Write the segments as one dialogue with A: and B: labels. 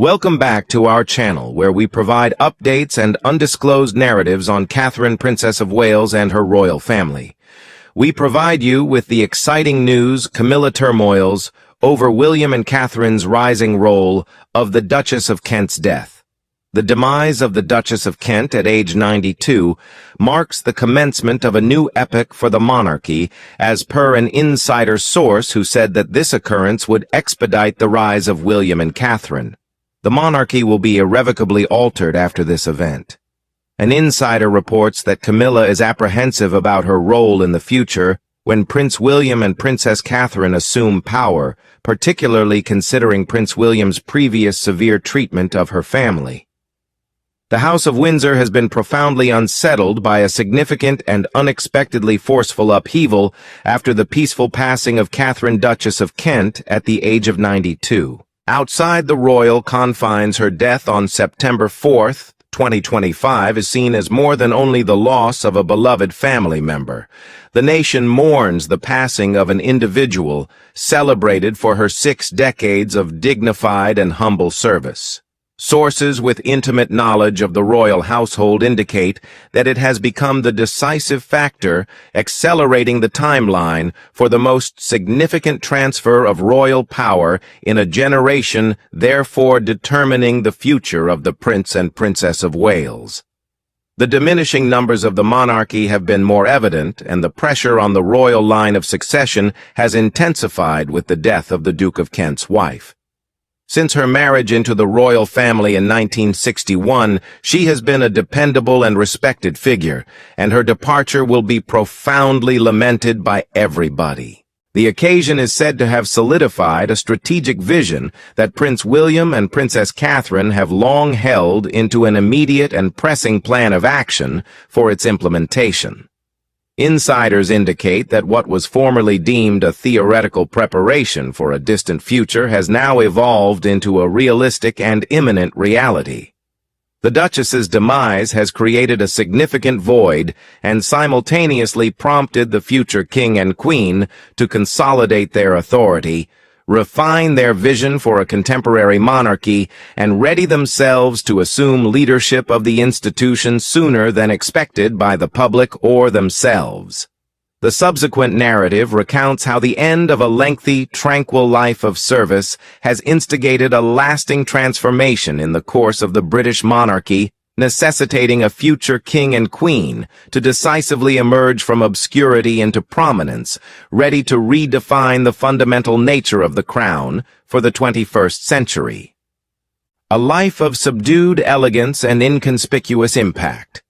A: Welcome back to our channel, where we provide updates and undisclosed narratives on Catherine, Princess of Wales, and her royal family. We provide you with the exciting news, Camilla turmoils over William and Catherine's rising role of the Duchess of Kent's death. The demise of the Duchess of Kent at age 92 marks the commencement of a new epoch for the monarchy, as per an insider source who said that this occurrence would expedite the rise of William and Catherine. The monarchy will be irrevocably altered after this event. An insider reports that Camilla is apprehensive about her role in the future when Prince William and Princess Catherine assume power, particularly considering Prince William's previous severe treatment of her family. The House of Windsor has been profoundly unsettled by a significant and unexpectedly forceful upheaval after the peaceful passing of Catherine, Duchess of Kent, at the age of 92. Outside the royal confines, her death on September 4th, 2025 is seen as more than only the loss of a beloved family member. The nation mourns the passing of an individual celebrated for her 6 decades of dignified and humble service. Sources with intimate knowledge of the royal household indicate that it has become the decisive factor accelerating the timeline for the most significant transfer of royal power in a generation, therefore determining the future of the Prince and Princess of Wales. The diminishing numbers of the monarchy have been more evident, and the pressure on the royal line of succession has intensified with the death of the Duke of Kent's wife. Since her marriage into the royal family in 1961, she has been a dependable and respected figure, and her departure will be profoundly lamented by everybody. The occasion is said to have solidified a strategic vision that Prince William and Princess Catherine have long held into an immediate and pressing plan of action for its implementation. Insiders indicate that what was formerly deemed a theoretical preparation for a distant future has now evolved into a realistic and imminent reality. The Duchess's demise has created a significant void and simultaneously prompted the future King and Queen to consolidate their authority, refine their vision for a contemporary monarchy, and ready themselves to assume leadership of the institution sooner than expected by the public or themselves. The subsequent narrative recounts how the end of a lengthy, tranquil life of service has instigated a lasting transformation in the course of the British monarchy, necessitating a future king and queen to decisively emerge from obscurity into prominence, ready to redefine the fundamental nature of the crown for the 21st century. A life of subdued elegance and inconspicuous impact.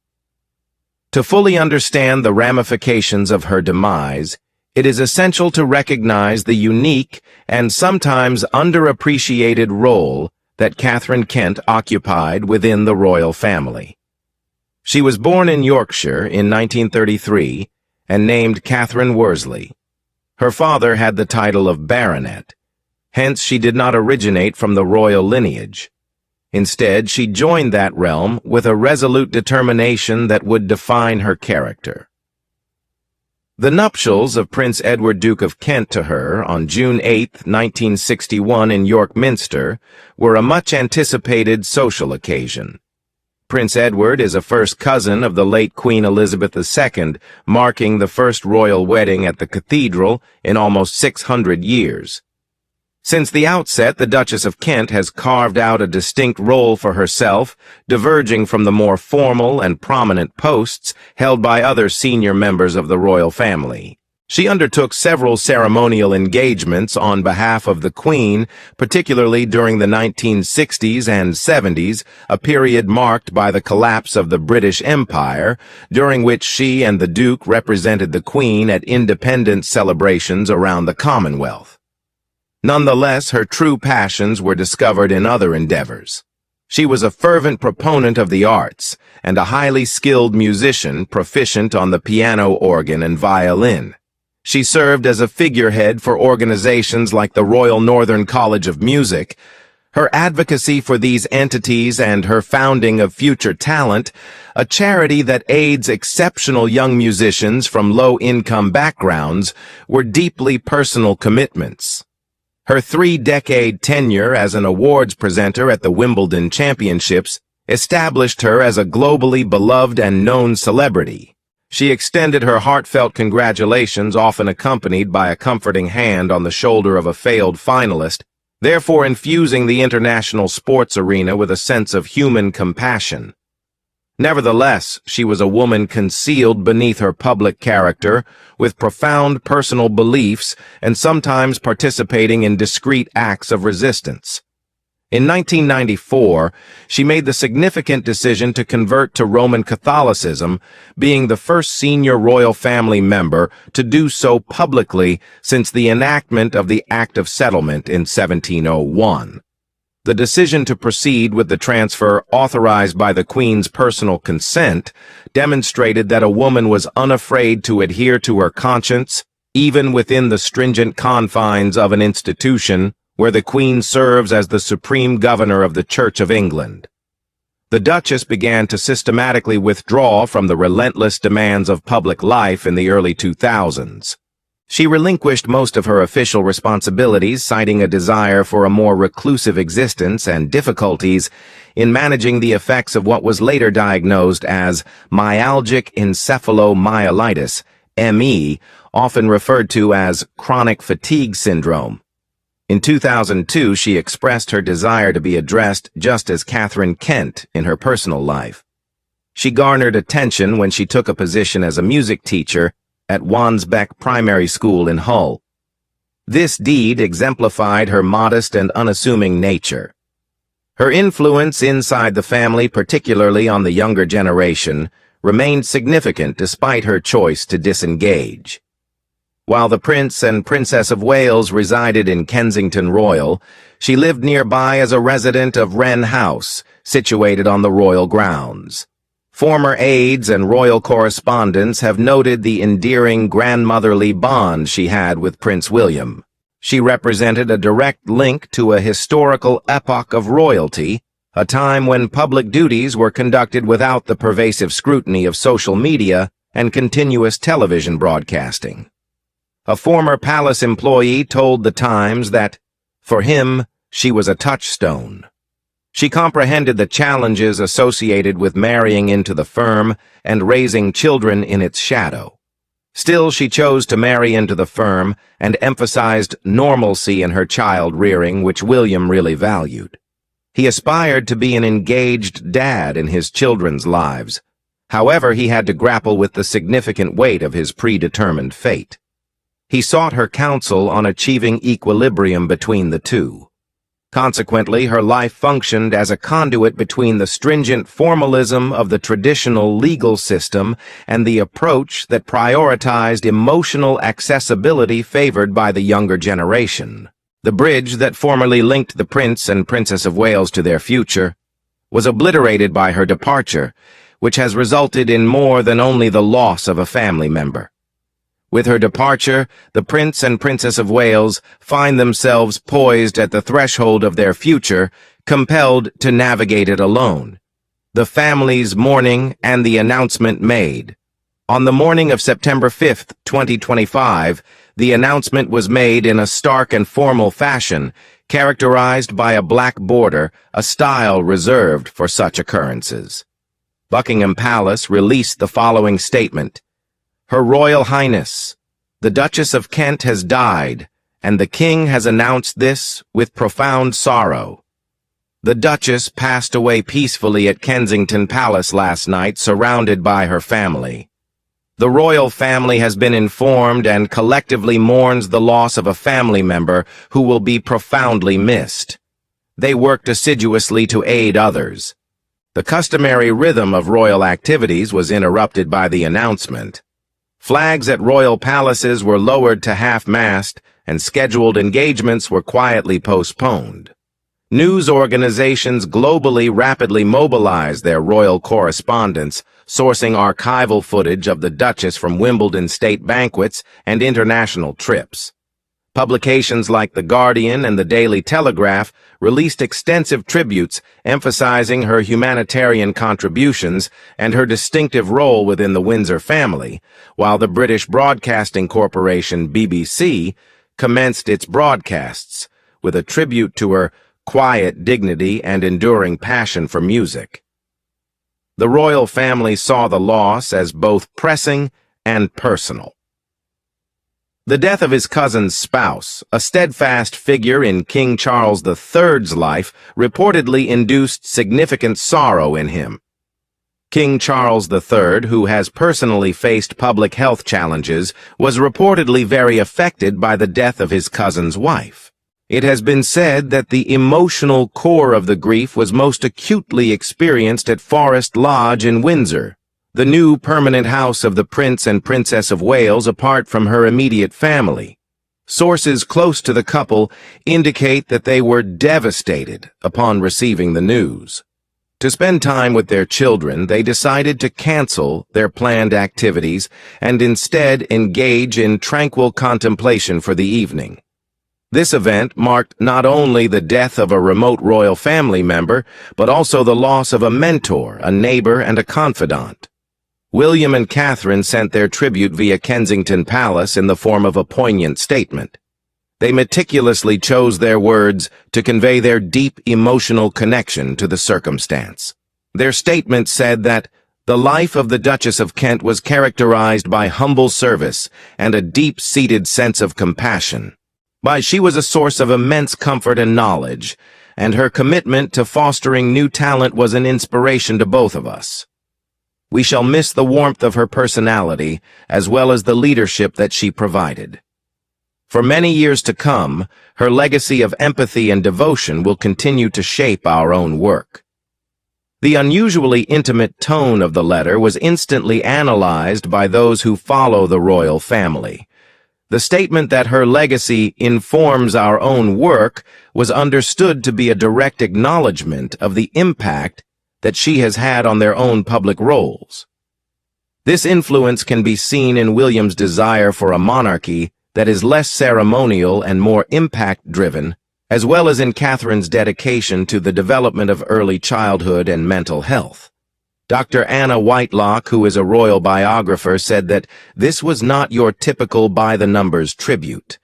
A: To fully understand the ramifications of her demise, it is essential to recognize the unique and sometimes underappreciated role that Catherine Kent occupied within the royal family. She was born in Yorkshire in 1933 and named Catherine Worsley. Her father had the title of baronet, hence she did not originate from the royal lineage. Instead, she joined that realm with a resolute determination that would define her character. The nuptials of Prince Edward, Duke of Kent, to her on June 8, 1961 in York Minster were a much-anticipated social occasion. Prince Edward is a first cousin of the late Queen Elizabeth II, marking the first royal wedding at the cathedral in almost 600 years. Since the outset, the Duchess of Kent has carved out a distinct role for herself, diverging from the more formal and prominent posts held by other senior members of the royal family. She undertook several ceremonial engagements on behalf of the Queen, particularly during the 1960s and 70s, a period marked by the collapse of the British Empire, during which she and the Duke represented the Queen at independence celebrations around the Commonwealth. Nonetheless, her true passions were discovered in other endeavors. She was a fervent proponent of the arts and a highly skilled musician proficient on the piano, organ, and violin. She served as a figurehead for organizations like the Royal Northern College of Music. Her advocacy for these entities and her founding of Future Talent, a charity that aids exceptional young musicians from low-income backgrounds, were deeply personal commitments. Her 3-decade tenure as an awards presenter at the Wimbledon Championships established her as a globally beloved and known celebrity. She extended her heartfelt congratulations, often accompanied by a comforting hand on the shoulder of a failed finalist, therefore infusing the international sports arena with a sense of human compassion. Nevertheless, she was a woman concealed beneath her public character, with profound personal beliefs and sometimes participating in discreet acts of resistance. In 1994, she made the significant decision to convert to Roman Catholicism, being the first senior royal family member to do so publicly since the enactment of the Act of Settlement in 1701. The decision to proceed with the transfer, authorized by the Queen's personal consent, demonstrated that a woman was unafraid to adhere to her conscience, even within the stringent confines of an institution where the Queen serves as the supreme governor of the Church of England. The Duchess began to systematically withdraw from the relentless demands of public life in the early 2000s. She relinquished most of her official responsibilities, citing a desire for a more reclusive existence and difficulties in managing the effects of what was later diagnosed as myalgic encephalomyelitis, ME, often referred to as chronic fatigue syndrome. In 2002, she expressed her desire to be addressed just as Catherine Kent in her personal life. She garnered attention when she took a position as a music teacher at Wansbeck Primary School in Hull. This deed exemplified her modest and unassuming nature. Her influence inside the family, particularly on the younger generation, remained significant despite her choice to disengage. While the Prince and Princess of Wales resided in Kensington Royal, she lived nearby as a resident of Wren House, situated on the royal grounds. Former aides and royal correspondents have noted the endearing grandmotherly bond she had with Prince William. She represented a direct link to a historical epoch of royalty, a time when public duties were conducted without the pervasive scrutiny of social media and continuous television broadcasting. A former palace employee told The Times that, for him, she was a touchstone. She comprehended the challenges associated with marrying into the firm and raising children in its shadow. Still, she chose to marry into the firm and emphasized normalcy in her child-rearing, which William really valued. He aspired to be an engaged dad in his children's lives. However, he had to grapple with the significant weight of his predetermined fate. He sought her counsel on achieving equilibrium between the two. Consequently, her life functioned as a conduit between the stringent formalism of the traditional legal system and the approach that prioritized emotional accessibility favored by the younger generation. The bridge that formerly linked the Prince and Princess of Wales to their future was obliterated by her departure, which has resulted in more than only the loss of a family member. With her departure, the Prince and Princess of Wales find themselves poised at the threshold of their future, compelled to navigate it alone. The family's mourning and the announcement made. On the morning of September 5, 2025, the announcement was made in a stark and formal fashion, characterized by a black border, a style reserved for such occurrences. Buckingham Palace released the following statement: Her Royal Highness, the Duchess of Kent has died, and the King has announced this with profound sorrow. The Duchess passed away peacefully at Kensington Palace last night, surrounded by her family. The royal family has been informed and collectively mourns the loss of a family member who will be profoundly missed. They worked assiduously to aid others. The customary rhythm of royal activities was interrupted by the announcement. Flags at royal palaces were lowered to half-mast, and scheduled engagements were quietly postponed. News organizations globally rapidly mobilized their royal correspondents, sourcing archival footage of the Duchess from Wimbledon state banquets and international trips. Publications like The Guardian and the Daily Telegraph released extensive tributes emphasizing her humanitarian contributions and her distinctive role within the Windsor family, while the British Broadcasting Corporation, BBC, commenced its broadcasts, with a tribute to her quiet dignity and enduring passion for music. The royal family saw the loss as both pressing and personal. The death of his cousin's spouse, a steadfast figure in King Charles III's life, reportedly induced significant sorrow in him. King Charles III, who has personally faced public health challenges, was reportedly very affected by the death of his cousin's wife. It has been said that the emotional core of the grief was most acutely experienced at Forest Lodge in Windsor, the new permanent house of the Prince and Princess of Wales apart from her immediate family. Sources close to the couple indicate that they were devastated upon receiving the news. To spend time with their children, they decided to cancel their planned activities and instead engage in tranquil contemplation for the evening. This event marked not only the death of a remote royal family member, but also the loss of a mentor, a neighbor, and a confidant. William and Catherine sent their tribute via Kensington Palace in the form of a poignant statement. They meticulously chose their words to convey their deep emotional connection to the circumstance. Their statement said that the life of the Duchess of Kent was characterized by humble service and a deep-seated sense of compassion. She was a source of immense comfort and knowledge, and her commitment to fostering new talent was an inspiration to both of us. We shall miss the warmth of her personality, as well as the leadership that she provided. For many years to come, her legacy of empathy and devotion will continue to shape our own work. The unusually intimate tone of the letter was instantly analyzed by those who follow the royal family. The statement that her legacy informs our own work was understood to be a direct acknowledgement of the impact that she has had on their own public roles. This influence can be seen in William's desire for a monarchy that is less ceremonial and more impact-driven, as well as in Catherine's dedication to the development of early childhood and mental health. Dr. Anna Whitelock, who is a royal biographer, said that this was not your typical by-the-numbers tribute.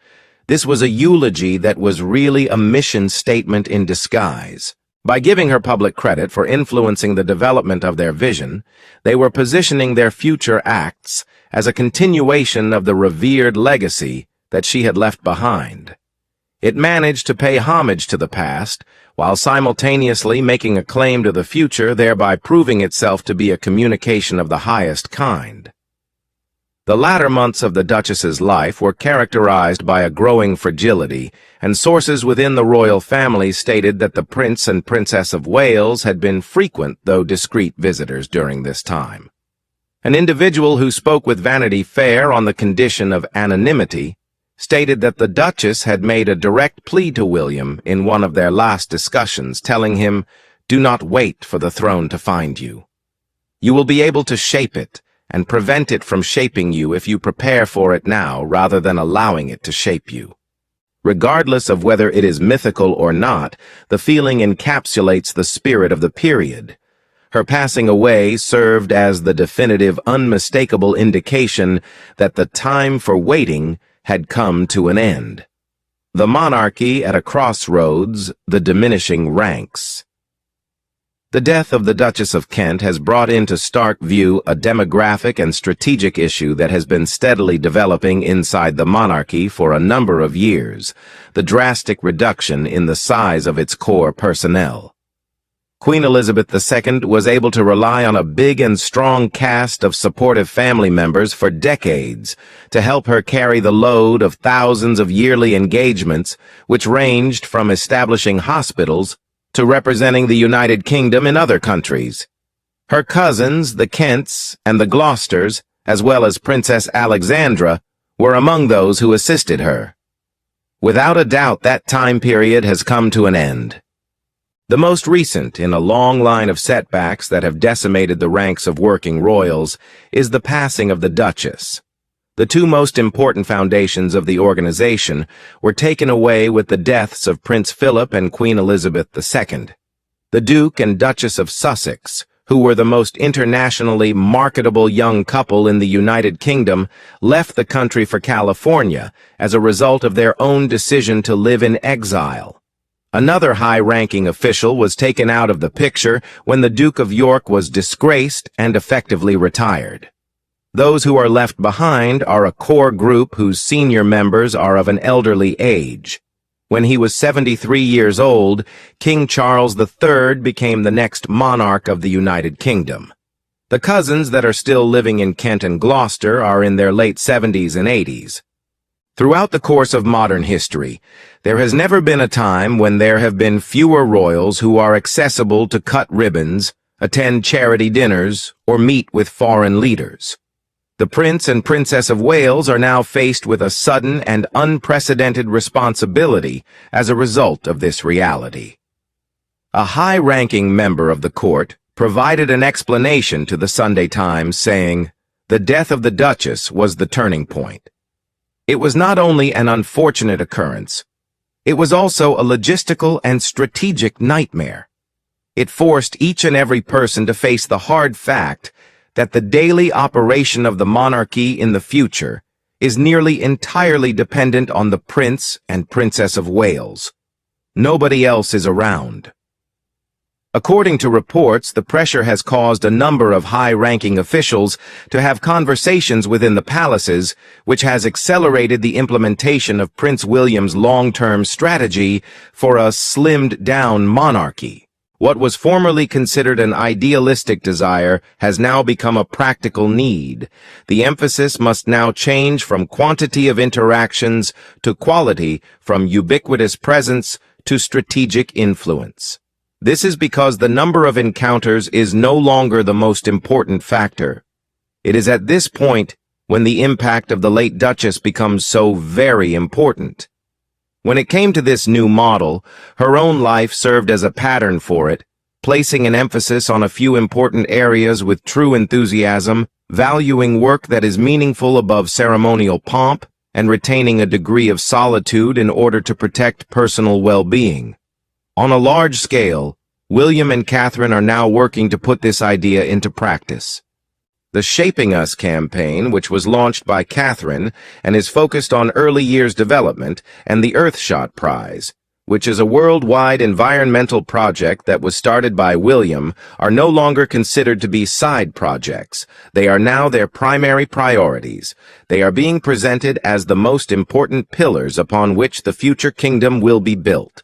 A: This was a eulogy that was really a mission statement in disguise. By giving her public credit for influencing the development of their vision, they were positioning their future acts as a continuation of the revered legacy that she had left behind. It managed to pay homage to the past, while simultaneously making a claim to the future, thereby proving itself to be a communication of the highest kind. The latter months of the Duchess's life were characterized by a growing fragility, and sources within the royal family stated that the Prince and Princess of Wales had been frequent though discreet visitors during this time. An individual who spoke with Vanity Fair on the condition of anonymity stated that the Duchess had made a direct plea to William in one of their last discussions, telling him, "Do not wait for the throne to find you. You will be able to shape it and prevent it from shaping you if you prepare for it now rather than allowing it to shape you." Regardless of whether it is mythical or not, the feeling encapsulates the spirit of the period. Her passing away served as the definitive, unmistakable indication that the time for waiting had come to an end. The monarchy at a crossroads, the diminishing ranks. The death of the Duchess of Kent has brought into stark view a demographic and strategic issue that has been steadily developing inside the monarchy for a number of years: the drastic reduction in the size of its core personnel. Queen Elizabeth II was able to rely on a big and strong cast of supportive family members for decades to help her carry the load of thousands of yearly engagements, which ranged from establishing hospitals to representing the United Kingdom in other countries. Her cousins, the Kents and the Gloucesters, as well as Princess Alexandra, were among those who assisted her. Without a doubt, that time period has come to an end. The most recent in a long line of setbacks that have decimated the ranks of working royals is the passing of the Duchess. The two most important foundations of the organization were taken away with the deaths of Prince Philip and Queen Elizabeth II. The Duke and Duchess of Sussex, who were the most internationally marketable young couple in the United Kingdom, left the country for California as a result of their own decision to live in exile. Another high-ranking official was taken out of the picture when the Duke of York was disgraced and effectively retired. Those who are left behind are a core group whose senior members are of an elderly age. When he was 73 years old, King Charles III became the next monarch of the United Kingdom. The cousins that are still living in Kent and Gloucester are in their late 70s and 80s. Throughout the course of modern history, there has never been a time when there have been fewer royals who are accessible to cut ribbons, attend charity dinners, or meet with foreign leaders. The Prince and Princess of Wales are now faced with a sudden and unprecedented responsibility as a result of this reality. A high-ranking member of the court provided an explanation to the Sunday Times, saying, "The death of the Duchess was the turning point. It was not only an unfortunate occurrence, it was also a logistical and strategic nightmare. It forced each and every person to face the hard fact that the daily operation of the monarchy in the future is nearly entirely dependent on the Prince and Princess of Wales. Nobody else is around." According to reports, the pressure has caused a number of high-ranking officials to have conversations within the palaces, which has accelerated the implementation of Prince William's long-term strategy for a slimmed-down monarchy. What was formerly considered an idealistic desire has now become a practical need. The emphasis must now change from quantity of interactions to quality, from ubiquitous presence to strategic influence. This is because the number of encounters is no longer the most important factor. It is at this point when the impact of the late Duchess becomes so very important. When it came to this new model, her own life served as a pattern for it, placing an emphasis on a few important areas with true enthusiasm, valuing work that is meaningful above ceremonial pomp, and retaining a degree of solitude in order to protect personal well-being. On a large scale, William and Catherine are now working to put this idea into practice. The Shaping Us campaign, which was launched by Catherine and is focused on early years development, and the Earthshot Prize, which is a worldwide environmental project that was started by William, are no longer considered to be side projects. They are now their primary priorities. They are being presented as the most important pillars upon which the future kingdom will be built.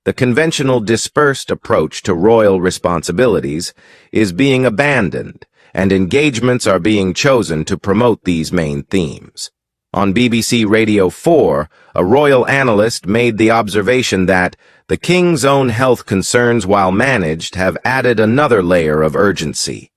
A: The conventional dispersed approach to royal responsibilities is being abandoned, and engagements are being chosen to promote these main themes. On BBC Radio 4, a royal analyst made the observation that the king's own health concerns, while managed, have added another layer of urgency.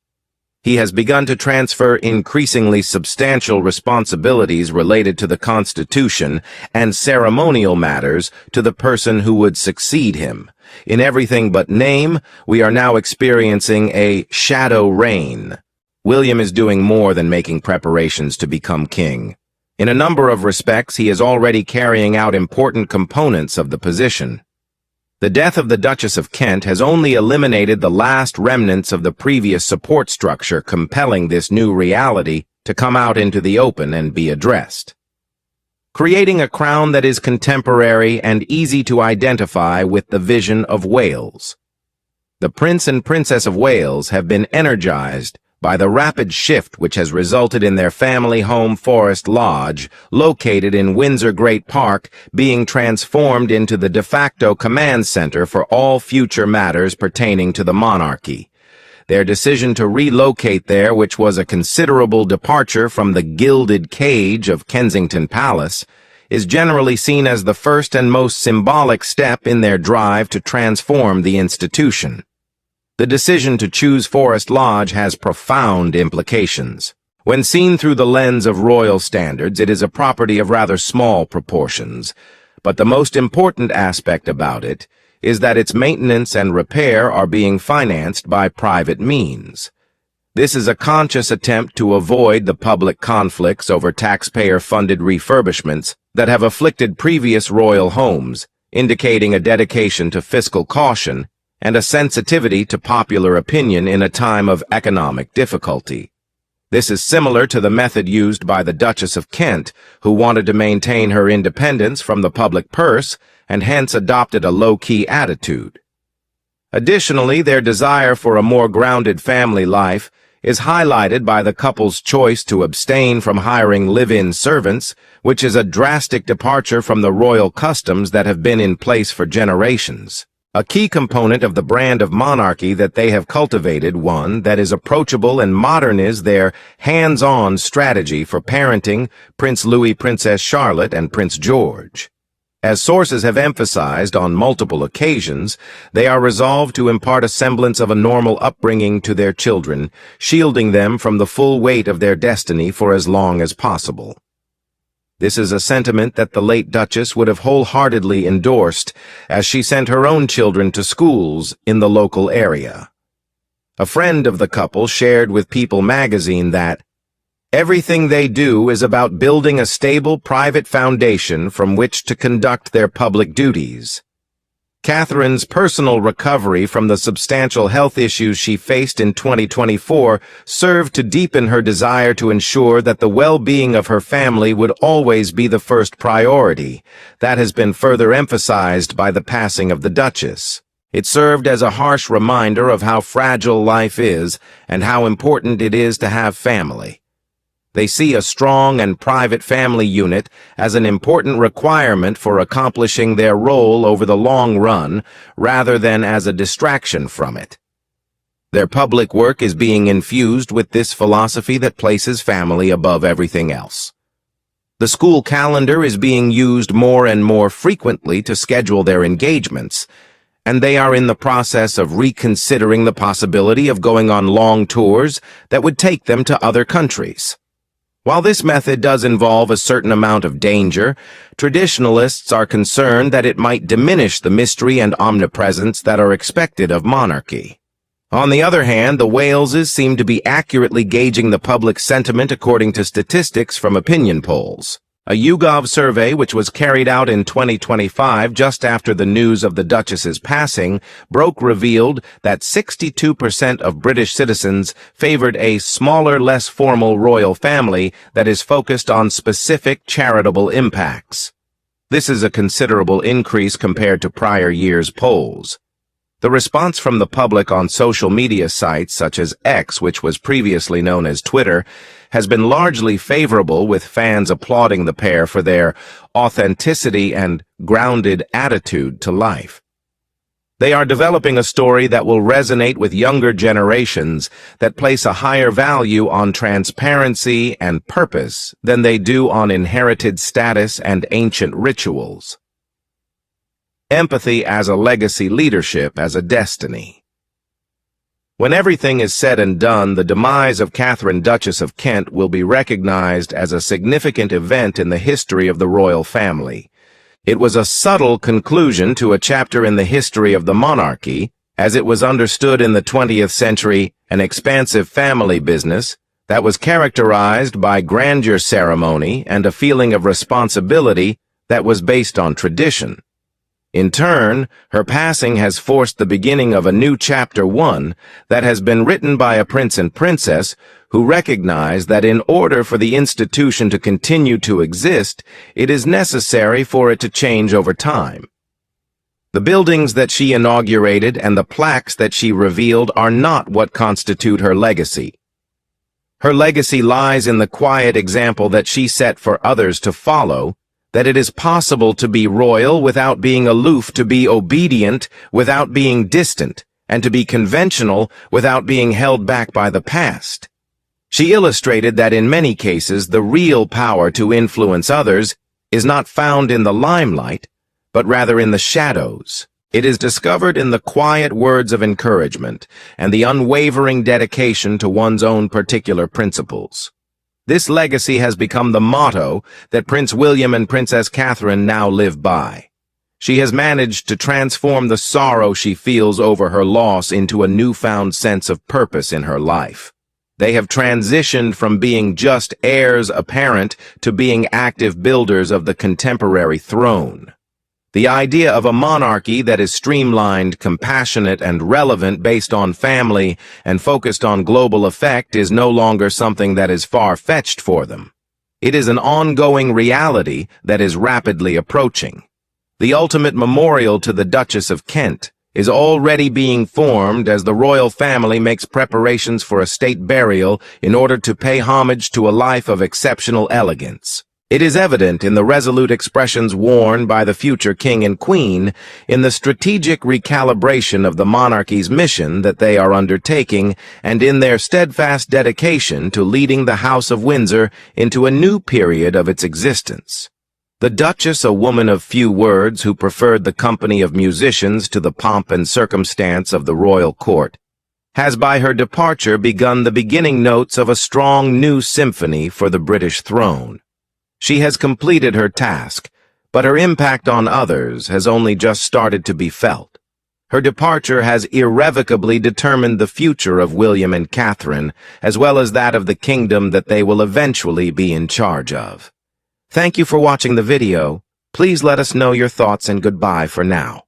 A: He has begun to transfer increasingly substantial responsibilities related to the Constitution and ceremonial matters to the person who would succeed him. In everything but name, we are now experiencing a shadow reign. William is doing more than making preparations to become king. In a number of respects, he is already carrying out important components of the position. The death of the Duchess of Kent has only eliminated the last remnants of the previous support structure, compelling this new reality to come out into the open and be addressed. Creating a crown that is contemporary and easy to identify with the vision of Wales. The Prince and Princess of Wales have been energized by the rapid shift which has resulted in their family home Forest Lodge, located in Windsor Great Park, being transformed into the de facto command center for all future matters pertaining to the monarchy. Their decision to relocate there, which was a considerable departure from the gilded cage of Kensington Palace, is generally seen as the first and most symbolic step in their drive to transform the institution. The decision to choose Forest Lodge has profound implications. When seen through the lens of royal standards, it is a property of rather small proportions, but the most important aspect about it is that its maintenance and repair are being financed by private means. This is a conscious attempt to avoid the public conflicts over taxpayer-funded refurbishments that have afflicted previous royal homes, indicating a dedication to fiscal caution and a sensitivity to popular opinion in a time of economic difficulty. This is similar to the method used by the Duchess of Kent, who wanted to maintain her independence from the public purse and hence adopted a low-key attitude. Additionally, their desire for a more grounded family life is highlighted by the couple's choice to abstain from hiring live-in servants, which is a drastic departure from the royal customs that have been in place for generations. A key component of the brand of monarchy that they have cultivated, one that is approachable and modern, is their hands-on strategy for parenting Prince Louis, Princess Charlotte, and Prince George. As sources have emphasized on multiple occasions, they are resolved to impart a semblance of a normal upbringing to their children, shielding them from the full weight of their destiny for as long as possible. This is a sentiment that the late Duchess would have wholeheartedly endorsed, as she sent her own children to schools in the local area. A friend of the couple shared with People magazine that everything they do is about building a stable private foundation from which to conduct their public duties. Catherine's personal recovery from the substantial health issues she faced in 2024 served to deepen her desire to ensure that the well-being of her family would always be the first priority. That has been further emphasized by the passing of the Duchess. It served as a harsh reminder of how fragile life is and how important it is to have family. They see a strong and private family unit as an important requirement for accomplishing their role over the long run, rather than as a distraction from it. Their public work is being infused with this philosophy that places family above everything else. The school calendar is being used more and more frequently to schedule their engagements, and they are in the process of reconsidering the possibility of going on long tours that would take them to other countries. While this method does involve a certain amount of danger, traditionalists are concerned that it might diminish the mystery and omnipresence that are expected of monarchy. On the other hand, the Waleses seem to be accurately gauging the public sentiment according to statistics from opinion polls. A YouGov survey, which was carried out in 2025 just after the news of the Duchess's passing, revealed that 62% of British citizens favored a smaller, less formal royal family that is focused on specific charitable impacts. This is a considerable increase compared to prior years' polls. The response from the public on social media sites such as X, which was previously known as Twitter, has been largely favorable, with fans applauding the pair for their authenticity and grounded attitude to life. They are developing a story that will resonate with younger generations that place a higher value on transparency and purpose than they do on inherited status and ancient rituals. Empathy as a legacy, leadership as a destiny. When everything is said and done, the demise of Catherine, Duchess of Kent, will be recognized as a significant event in the history of the royal family. It was a subtle conclusion to a chapter in the history of the monarchy, as it was understood in the 20th century, an expansive family business that was characterized by grandeur ceremony and a feeling of responsibility that was based on tradition. In turn, her passing has forced the beginning of a new chapter one that has been written by a prince and princess who recognize that in order for the institution to continue to exist, it is necessary for it to change over time. The buildings that she inaugurated and the plaques that she revealed are not what constitute her legacy. Her legacy lies in the quiet example that she set for others to follow, that it is possible to be royal without being aloof, to be obedient without being distant, and to be conventional without being held back by the past. She illustrated that in many cases the real power to influence others is not found in the limelight, but rather in the shadows. It is discovered in the quiet words of encouragement and the unwavering dedication to one's own particular principles. This legacy has become the motto that Prince William and Princess Catherine now live by. She has managed to transform the sorrow she feels over her loss into a newfound sense of purpose in her life. They have transitioned from being just heirs apparent to being active builders of the contemporary throne. The idea of a monarchy that is streamlined, compassionate, and relevant based on family and focused on global effect is no longer something that is far-fetched for them. It is an ongoing reality that is rapidly approaching. The ultimate memorial to the Duchess of Kent is already being formed as the royal family makes preparations for a state burial in order to pay homage to a life of exceptional elegance. It is evident in the resolute expressions worn by the future king and queen in the strategic recalibration of the monarchy's mission that they are undertaking and in their steadfast dedication to leading the House of Windsor into a new period of its existence. The Duchess, a woman of few words who preferred the company of musicians to the pomp and circumstance of the royal court, has by her departure begun the beginning notes of a strong new symphony for the British throne. She has completed her task, but her impact on others has only just started to be felt. Her departure has irrevocably determined the future of William and Catherine, as well as that of the kingdom that they will eventually be in charge of. Thank you for watching the video. Please let us know your thoughts and goodbye for now.